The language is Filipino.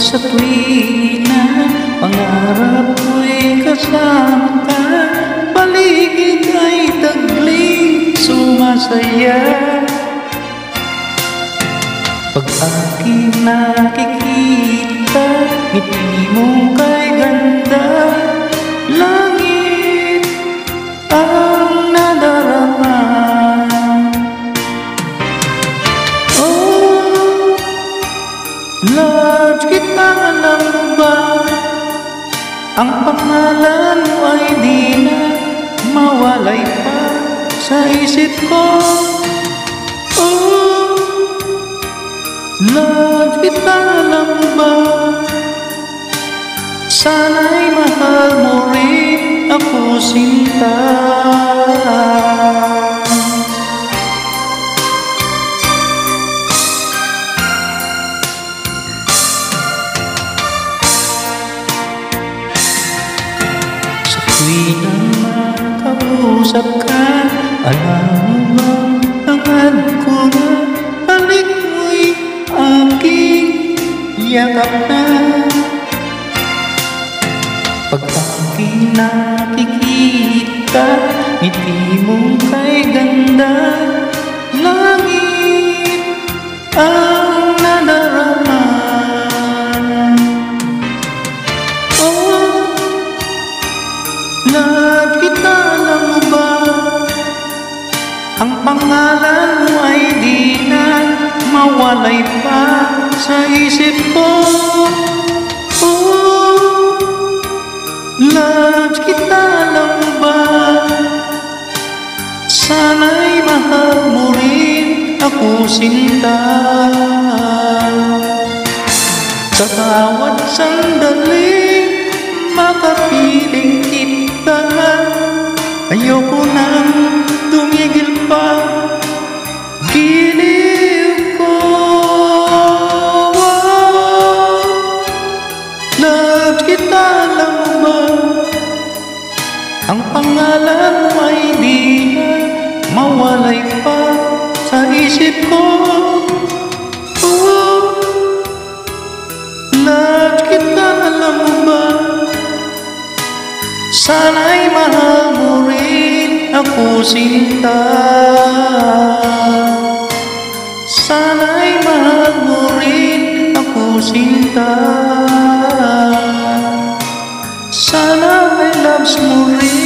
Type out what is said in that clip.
sa tuwina, pangarap ko'y kasama ka. Paligid ay tagling sumasaya. Pag aking nakikita, ngiti mo kay ganda. Langit ang nadarama. Oh, love kita, alam mo ba? Ang pangalan mo ay di na mawalay pa sa isip ko. Oh, love kita, alam mo ba? Sana'y mahal mo rin ako, sinta. Sa tuwing makausap ka, alam mo bang hangad ko na halik mo'y aking yakap na. Pag aking nakikita, ngiti mo kay ganda. Langit ang nadarama. Oh, love kita, alam mo ba? Ang pangalan mo ay di na mawalay pa sa isip ko. Oh, love kita, alam mo ba? Sana'y mahal mo rin ako, sinta. Sa bawat sandali makapiling kita, ayoko nang tumigil pa. Giliw ko. Love kita, alam mo ba? Ang pangalan mo ay di na mawalay pa sa isip ko. Oh, love kita, alam mo ba? Sana'y mahal mo rin ako, sinta. Sana'y mahal mo rin ako, sinta. Sana ay loves mo rin